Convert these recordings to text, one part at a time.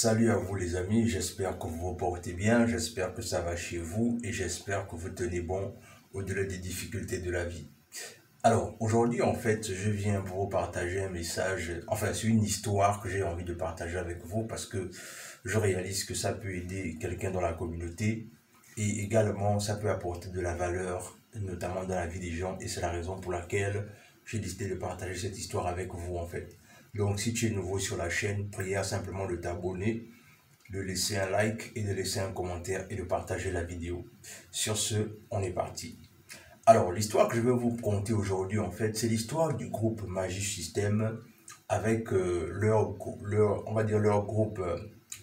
Salut à vous les amis, j'espère que vous vous portez bien, j'espère que ça va chez vous et j'espère que vous tenez bon au-delà des difficultés de la vie. Alors aujourd'hui en fait je viens vous partager un message, enfin c'est une histoire que j'ai envie de partager avec vous parce que je réalise que ça peut aider quelqu'un dans la communauté et également ça peut apporter de la valeur notamment dans la vie des gens et c'est la raison pour laquelle j'ai décidé de partager cette histoire avec vous en fait. Donc si tu es nouveau sur la chaîne, prière simplement de t'abonner, de laisser un like et de laisser un commentaire et de partager la vidéo. Sur ce, on est parti. Alors, l'histoire que je vais vous conter aujourd'hui, en fait, c'est l'histoire du groupe Magic System avec on va dire leur groupe,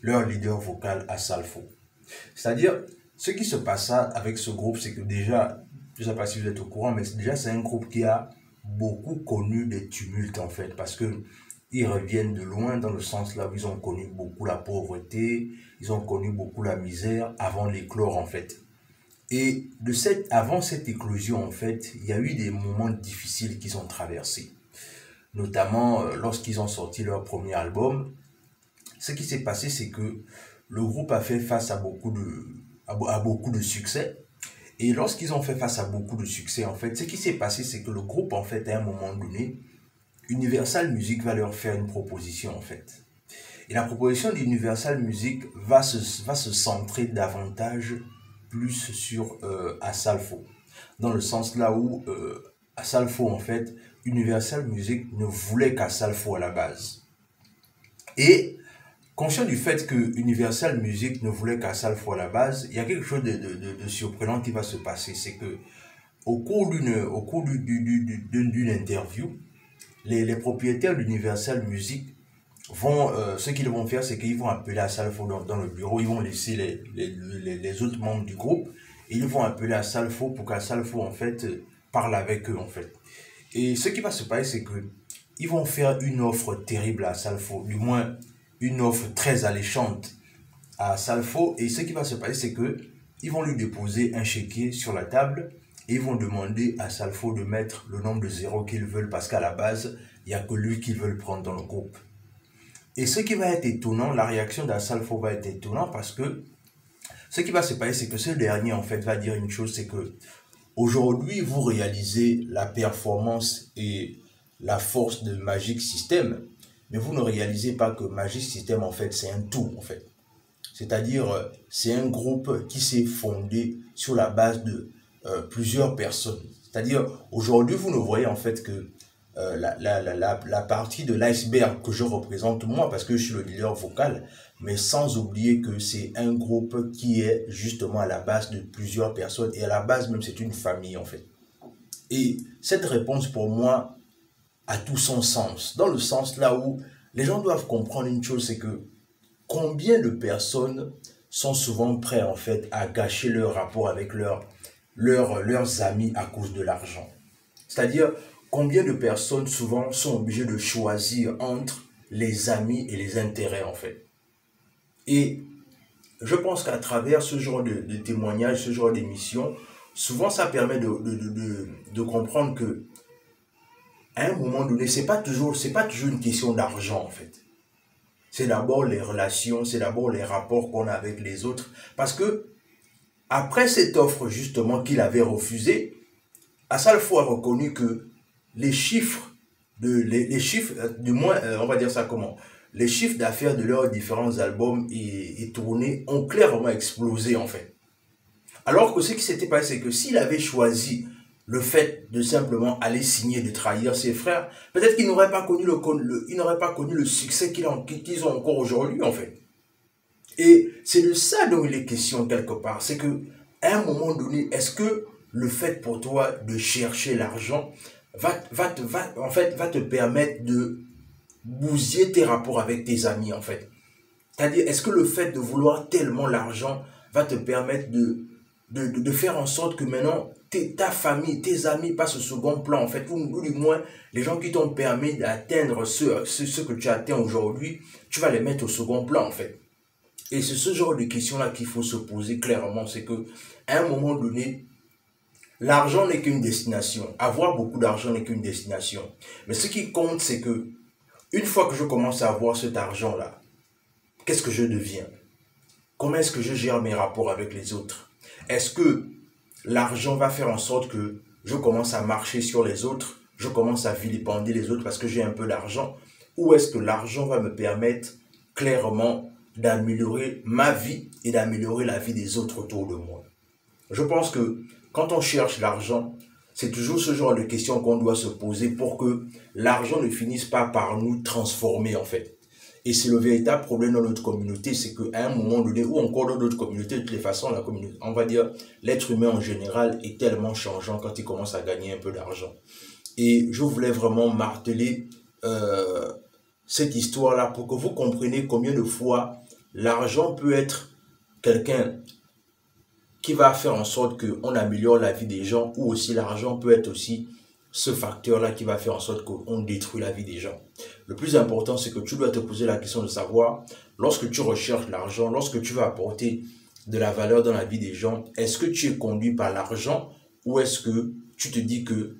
leur leader vocal à Salfo. C'est-à-dire, ce qui se passa avec ce groupe, c'est que déjà, je ne sais pas si vous êtes au courant, mais déjà c'est un groupe qui a beaucoup connu des tumultes en fait, parce que ils reviennent de loin dans le sens là où ils ont connu beaucoup la pauvreté, ils ont connu beaucoup la misère avant l'éclore en fait. Et avant cette éclosion en fait, il y a eu des moments difficiles qu'ils ont traversés, notamment lorsqu'ils ont sorti leur premier album. Ce qui s'est passé, c'est que le groupe a fait face à beaucoup de succès. Et lorsqu'ils ont fait face à beaucoup de succès, en fait, ce qui s'est passé, c'est que le groupe, en fait, à un moment donné, Universal Music va leur faire une proposition, en fait. Et la proposition d'Universal Music va se centrer davantage plus sur Asalfo. Dans le sens là où Asalfo, en fait, Universal Music ne voulait qu'Asalfo à la base. Et conscient du fait que Universal Music ne voulait qu'Asalfo à la base, il y a quelque chose de surprenant qui va se passer. C'est que au cours d'une interview, les propriétaires d'Universal Music ce qu'ils vont faire, c'est qu'ils vont appeler Asalfo dans le bureau, ils vont laisser les autres membres du groupe, et ils vont appeler Asalfo pour qu'Asalfo, en fait, parle avec eux, en fait. Et ce qui va se passer, c'est que ils vont faire une offre terrible à Asalfo, du moins une offre très alléchante à Asalfo, et ce qui va se passer, c'est que ils vont lui déposer un chéquier sur la table, et ils vont demander à Asalfo de mettre le nombre de zéros qu'ils veulent, parce qu'à la base, il n'y a que lui qu'ils veulent prendre dans le groupe. Et ce qui va être étonnant, la réaction d'Asalfo va être étonnante parce que ce qui va se passer, c'est que ce dernier, en fait, va dire une chose, c'est que aujourd'hui, vous réalisez la performance et la force de Magic System, mais vous ne réalisez pas que Magic System, en fait, c'est un tout, en fait. C'est-à-dire, c'est un groupe qui s'est fondé sur la base de plusieurs personnes. C'est-à-dire, aujourd'hui, vous ne voyez en fait que la partie de l'iceberg que je représente moi, parce que je suis le leader vocal, mais sans oublier que c'est un groupe qui est justement à la base de plusieurs personnes, et à la base même c'est une famille en fait. Et cette réponse pour moi a tout son sens, dans le sens là où les gens doivent comprendre une chose, c'est que combien de personnes sont souvent prêts en fait à gâcher leur rapport avec leurs amis à cause de l'argent. C'est-à-dire, combien de personnes souvent sont obligées de choisir entre les amis et les intérêts en fait. Et je pense qu'à travers ce genre de témoignages, ce genre d'émissions, souvent ça permet de comprendre que à un moment donné, c'est pas toujours une question d'argent en fait. C'est d'abord les relations, c'est d'abord les rapports qu'on a avec les autres. Parce que après cette offre justement qu'il avait refusée, Asalfo a reconnu que les chiffres, du moins, on va dire ça comment, les chiffres d'affaires de leurs différents albums et tournées ont clairement explosé en fait. Alors que ce qui s'était passé, c'est que s'il avait choisi le fait de simplement aller signer, de trahir ses frères, peut-être qu'il n'aurait pas connu le succès qu'ils ont encore aujourd'hui en fait. Et c'est de ça dont il est question quelque part. C'est que à un moment donné, est-ce que le fait pour toi de chercher l'argent va te permettre de bousiller tes rapports avec tes amis en fait. C'est-à-dire, est-ce que le fait de vouloir tellement l'argent va te permettre de faire en sorte que maintenant ta famille, tes amis passent au second plan en fait, ou du moins les gens qui t'ont permis d'atteindre ce que tu atteins aujourd'hui, tu vas les mettre au second plan en fait. Et c'est ce genre de questions-là qu'il faut se poser clairement, c'est que à un moment donné, l'argent n'est qu'une destination. Avoir beaucoup d'argent n'est qu'une destination. Mais ce qui compte, c'est que une fois que je commence à avoir cet argent-là, qu'est-ce que je deviens? Comment est-ce que je gère mes rapports avec les autres? Est-ce que l'argent va faire en sorte que je commence à marcher sur les autres, je commence à vilipender les autres parce que j'ai un peu d'argent? Ou est-ce que l'argent va me permettre clairement d'améliorer ma vie et d'améliorer la vie des autres autour de moi? Je pense que quand on cherche l'argent, c'est toujours ce genre de questions qu'on doit se poser pour que l'argent ne finisse pas par nous transformer en fait. Et c'est le véritable problème dans notre communauté, c'est qu'à un moment donné, ou encore dans notre communauté, de toutes les façons, la communauté, on va dire, l'être humain en général est tellement changeant quand il commence à gagner un peu d'argent. Et je voulais vraiment marteler cette histoire-là pour que vous compreniez combien de fois l'argent peut être quelqu'un qui va faire en sorte qu'on améliore la vie des gens, ou aussi l'argent peut être aussi ce facteur-là qui va faire en sorte qu'on détruit la vie des gens. Le plus important, c'est que tu dois te poser la question de savoir, lorsque tu recherches l'argent, lorsque tu vas apporter de la valeur dans la vie des gens, est-ce que tu es conduit par l'argent ou est-ce que tu te dis que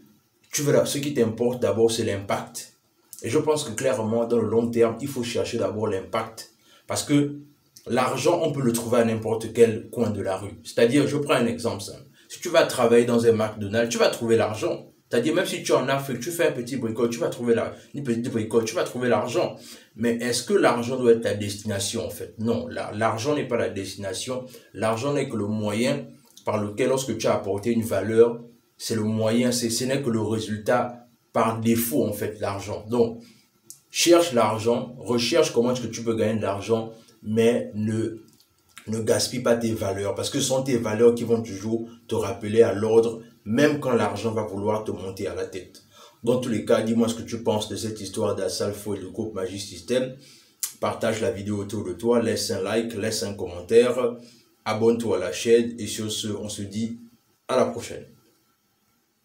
ce qui t'importe d'abord, c'est l'impact? Et je pense que clairement, dans le long terme, il faut chercher d'abord l'impact. Parce que l'argent, on peut le trouver à n'importe quel coin de la rue. C'est-à-dire, je prends un exemple simple. Si tu vas travailler dans un McDonald's, tu vas trouver l'argent. C'est-à-dire, même si tu es en Afrique, tu fais un petit bricole, tu vas trouver une petite bricole, tu vas trouver l'argent. Mais est-ce que l'argent doit être la destination, en fait? Non, l'argent n'est pas la destination. L'argent n'est que le moyen par lequel, lorsque tu as apporté une valeur, c'est le moyen, ce n'est que le résultat par défaut, en fait, l'argent. Donc, cherche l'argent, recherche comment est-ce que tu peux gagner de l'argent, mais ne gaspille pas tes valeurs, parce que ce sont tes valeurs qui vont toujours te rappeler à l'ordre, même quand l'argent va vouloir te monter à la tête. Dans tous les cas, dis-moi ce que tu penses de cette histoire d'Assalfo et le groupe Magic System. Partage la vidéo autour de toi, laisse un like, laisse un commentaire, abonne-toi à la chaîne, et sur ce, on se dit à la prochaine.